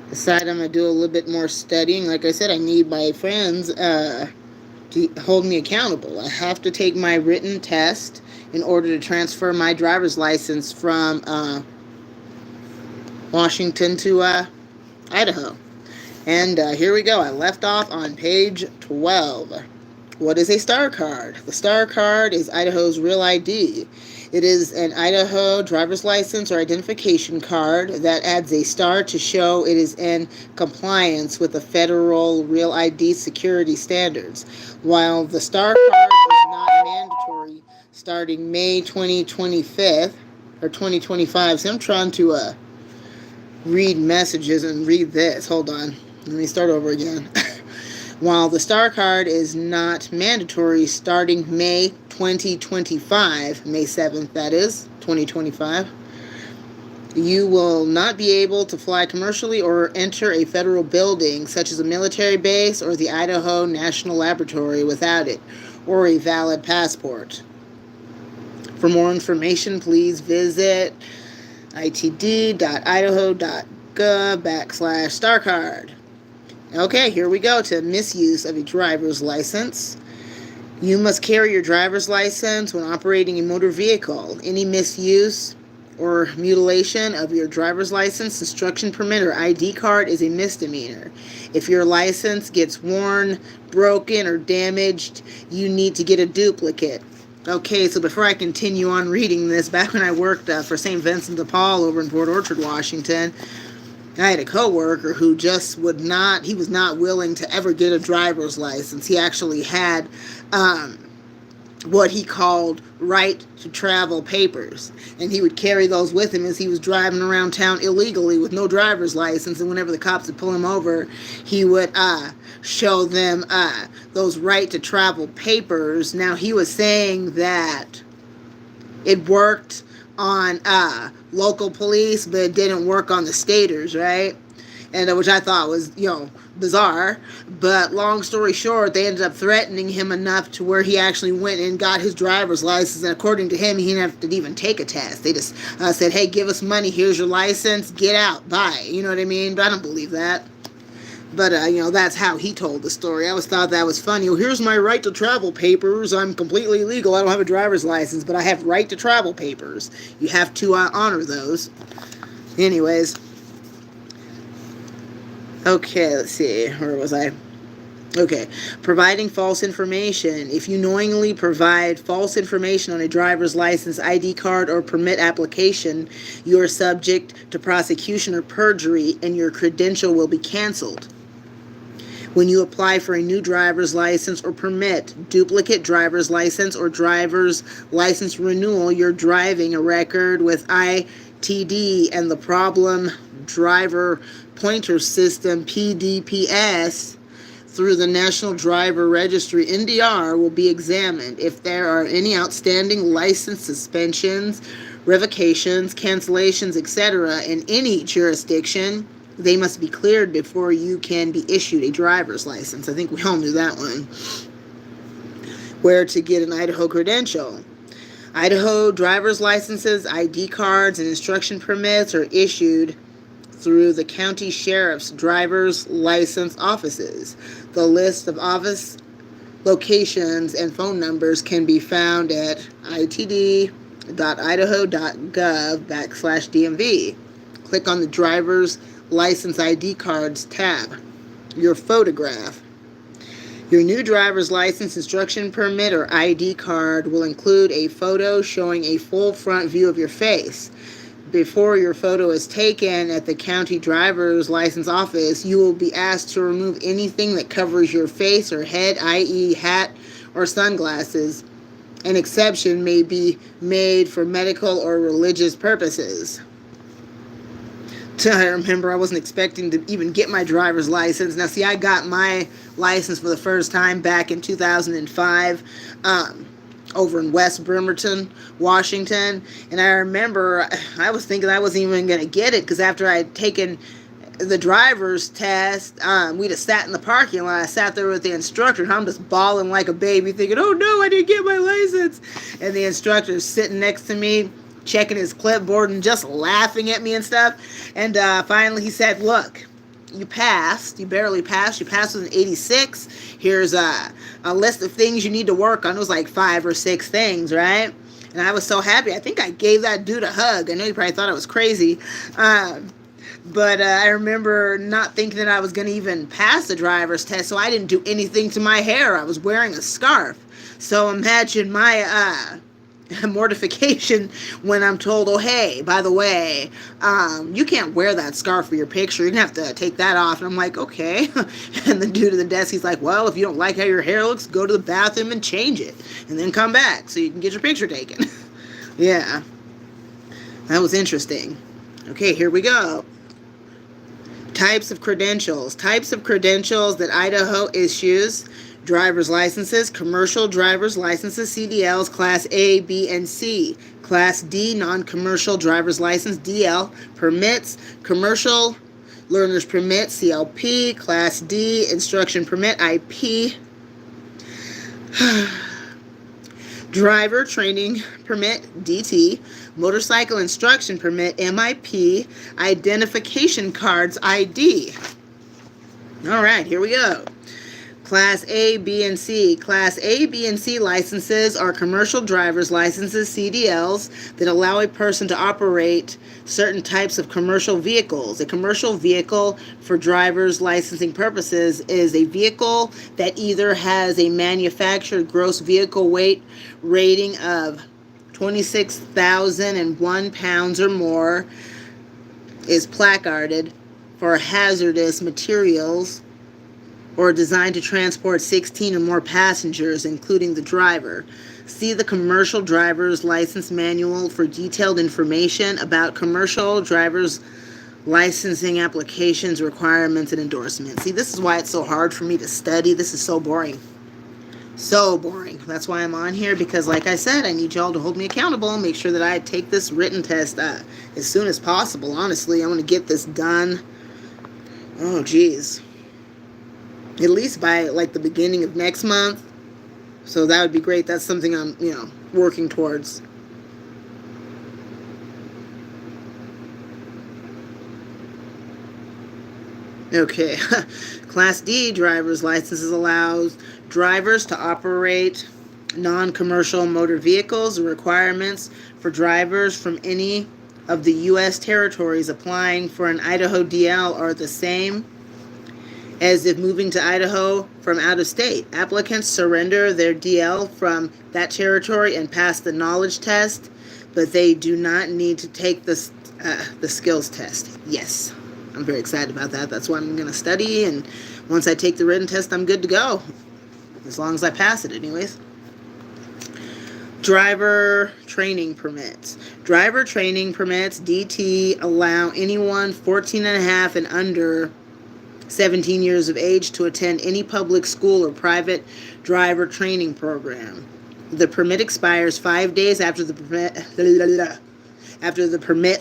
Decided I'm going to do a little bit more studying. Like I said, I need my friends to hold me accountable. I have to take my written test in order to transfer my driver's license from Washington to Idaho. And here we go. I left off on page 12. What is a star card? The star card is Idaho's real ID. It is an Idaho driver's license or identification card that adds a star to show it is in compliance with the federal real ID security standards. While the star card is not mandatory starting May 2025 or 2025, so I'm trying to read messages and read this. Hold on. Let me start over again. While the star card is not mandatory starting May 2025, May 7th, that is, 2025, you will not be able to fly commercially or enter a federal building, such as a military base or the Idaho National Laboratory, without it or a valid passport. For more information, please visit itd.idaho.gov/starcard. Okay, here we go to misuse of a driver's license. You must carry your driver's license when operating a motor vehicle. Any misuse or mutilation of your driver's license, instruction permit, or ID card is a misdemeanor. If your license gets worn, broken, or damaged, you need to get a duplicate. Okay, so before I continue on reading this, back when I worked for St. Vincent de Paul over in Port Orchard, Washington, I had a coworker who just he was not willing to ever get a driver's license. He actually had what he called right to travel papers, and he would carry those with him as he was driving around town illegally with no driver's license. And whenever the cops would pull him over, he would show them those right to travel papers. Now, he was saying that it worked on local police, but it didn't work on the staters, right? And which I thought was, bizarre. But long story short, they ended up threatening him enough to where he actually went and got his driver's license. And according to him, he didn't have to even take a test. They just said, "Hey, give us money. Here's your license. Get out. Bye." You know what I mean? But I don't believe that. But, that's how he told the story. I always thought that was funny. Well, here's my right to travel papers. I'm completely legal. I don't have a driver's license, but I have right to travel papers. You have to honor those. Anyways. Okay, let's see. Where was I? Okay. Providing false information. If you knowingly provide false information on a driver's license, ID card, or permit application, you are subject to prosecution or perjury, and your credential will be canceled. When you apply for a new driver's license or permit, duplicate driver's license, or driver's license renewal, you're driving a record with ITD and the problem driver pointer system, PDPS, through the National Driver Registry, NDR, will be examined. If there are any outstanding license suspensions, revocations, cancellations, etc. in any jurisdiction, they must be cleared before you can be issued a driver's license. I think we all knew that one. Where to get an Idaho credential. Idaho driver's licenses, ID cards, and instruction permits are issued through the county sheriff's driver's license offices. The list of office locations and phone numbers can be found at itd.idaho.gov/DMV. Click on the driver's license ID cards tab. Your photograph. Your new driver's license, instruction permit, or ID card will include a photo showing a full front view of your face. Before your photo is taken at the county driver's license office, you will be asked to remove anything that covers your face or head, i.e. hat or sunglasses. An exception may be made for medical or religious purposes. I remember I wasn't expecting to even get my driver's license. Now, see, I got my license for the first time back in 2005 over in West Bremerton, Washington. And I remember I was thinking I wasn't even going to get it because after I had taken the driver's test, we just sat in the parking lot. I sat there with the instructor, and I'm just bawling like a baby thinking, oh no, I didn't get my license. And the instructor's sitting next to me, checking his clipboard and just laughing at me and stuff. And finally he said, look, you passed. You barely passed. You passed with an 86. Here's a list of things you need to work on. It was like 5 or 6 things, right? And I was so happy. I think I gave that dude a hug. I know he probably thought I was crazy. But I remember not thinking that I was going to even pass the driver's test, so I didn't do anything to my hair. I was wearing a scarf. So imagine my mortification when I'm told, oh, hey, by the way, you can't wear that scarf for your picture. You're going to have to take that off. And I'm like, okay. And the dude at the desk, he's like, well, if you don't like how your hair looks, go to the bathroom and change it. And then come back so you can get your picture taken. Yeah. That was interesting. Okay, here we go. Types of credentials. Types of credentials that Idaho issues. Driver's licenses, commercial driver's licenses, CDLs, Class A, B, and C. Class D, non-commercial driver's license, DL, permits, commercial learner's permit, CLP, Class D, instruction permit, IP. Driver training permit, DT, motorcycle instruction permit, MIP, identification cards, ID. All right, here we go. Class A, B, and C. Class A, B, and C licenses are commercial driver's licenses, CDLs, that allow a person to operate certain types of commercial vehicles. A commercial vehicle, for driver's licensing purposes, is a vehicle that either has a manufactured gross vehicle weight rating of 26,001 pounds or more, is placarded for hazardous materials, or designed to transport 16 or more passengers, including the driver. See the Commercial Driver's License Manual for detailed information about commercial driver's licensing applications, requirements, and endorsements. See, this is why it's so hard for me to study. This is so boring. So boring. That's why I'm on here, because like I said, I need y'all to hold me accountable and make sure that I take this written test as soon as possible. Honestly, I want to get this done. Oh, geez. At least by like the beginning of next month. So that would be great. That's something I'm, working towards. Okay. Class D driver's licenses allows drivers to operate non-commercial motor vehicles. The requirements for drivers from any of the U.S. territories applying for an Idaho DL are the same as if moving to Idaho from out of state. Applicants surrender their DL from that territory and pass the knowledge test, but they do not need to take the skills test. Yes, I'm very excited about that. That's what I'm going to study, and once I take the written test, I'm good to go. As long as I pass it, anyways. Driver training permits. Driver training permits, DT, allow anyone 14 and a half and under 17 years of age to attend any public school or private driver training program. The permit expires 5 days after the permit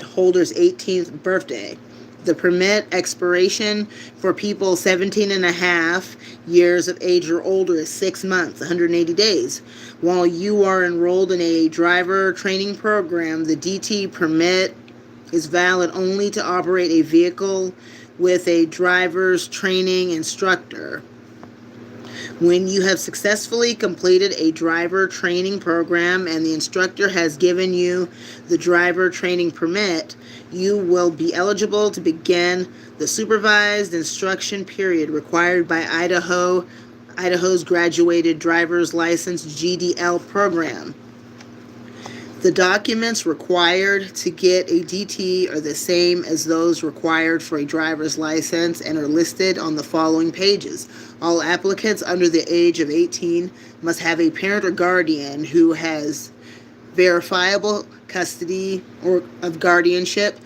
holder's 18th birthday. The permit expiration for people 17 and a half years of age or older is 6 months, 180 days. While you are enrolled in a driver training program, the DT permit is valid only to operate a vehicle with a driver's training instructor. When you have successfully completed a driver training program and the instructor has given you the driver training permit, you will be eligible to begin the supervised instruction period required by Idaho's graduated driver's license GDL program. The documents required to get a DT are the same as those required for a driver's license and are listed on the following pages. All applicants under the age of 18 must have a parent or guardian who has verifiable custody or of guardianship,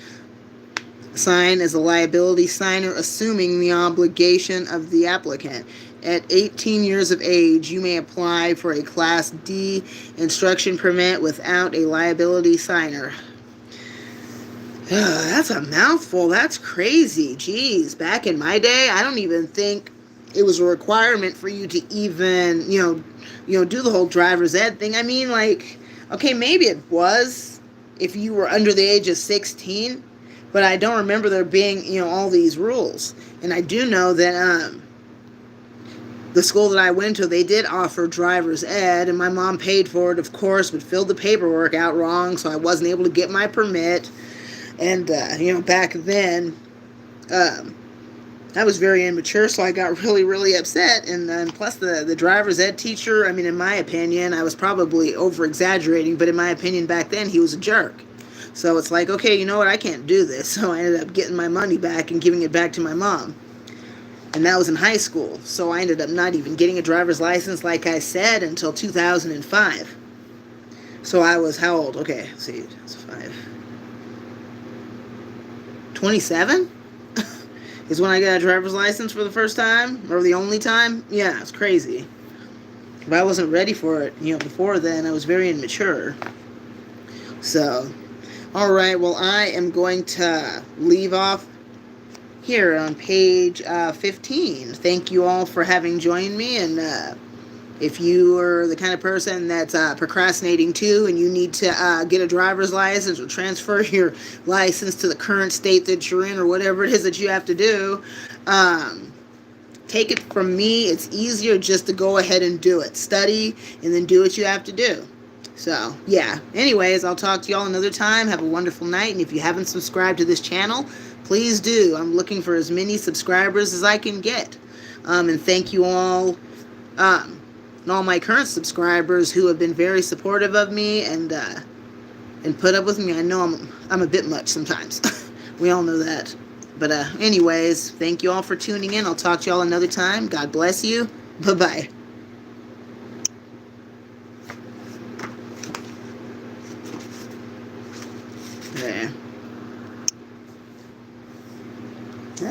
sign as a liability signer, assuming the obligation of the applicant. At 18 years of age, you may apply for a Class D instruction permit without a liability signer. That's a mouthful. That's crazy. Jeez, back in my day, I don't even think it was a requirement for you to even, do the whole driver's ed thing. I mean, okay, maybe it was if you were under the age of 16, But I don't remember there being, all these rules. And I do know that the school that I went to, they did offer driver's ed, and my mom paid for it, of course, but filled the paperwork out wrong, so I wasn't able to get my permit. And, back then, I was very immature, so I got really, really upset. And plus, the driver's ed teacher, I mean, in my opinion, I was probably over-exaggerating, but in my opinion back then, he was a jerk. So it's like, okay, you know what, I can't do this. So I ended up getting my money back and giving it back to my mom. And that was in high school. So I ended up not even getting a driver's license, like I said, until 2005. So I was how old? Okay, let's see, 2005. 27? Is when I got a driver's license for the first time, or the only time. Yeah, it's crazy. But I wasn't ready for it, before then. I was very immature. So, alright, well, I am going to leave off here on page 15. Thank you all for having joined me, and if you are the kind of person that's procrastinating too, and you need to get a driver's license or transfer your license to the current state that you're in, or whatever it is that you have to do, take it from me, it's easier just to go ahead and do it. Study, and then do what you have to do. So, yeah. Anyways, I'll talk to y'all another time. Have a wonderful night, and if you haven't subscribed to this channel, please do. I'm looking for as many subscribers as I can get. And thank you all, and all my current subscribers who have been very supportive of me and put up with me. I know I'm a bit much sometimes. We all know that. But anyways, thank you all for tuning in. I'll talk to y'all another time. God bless you. Bye-bye.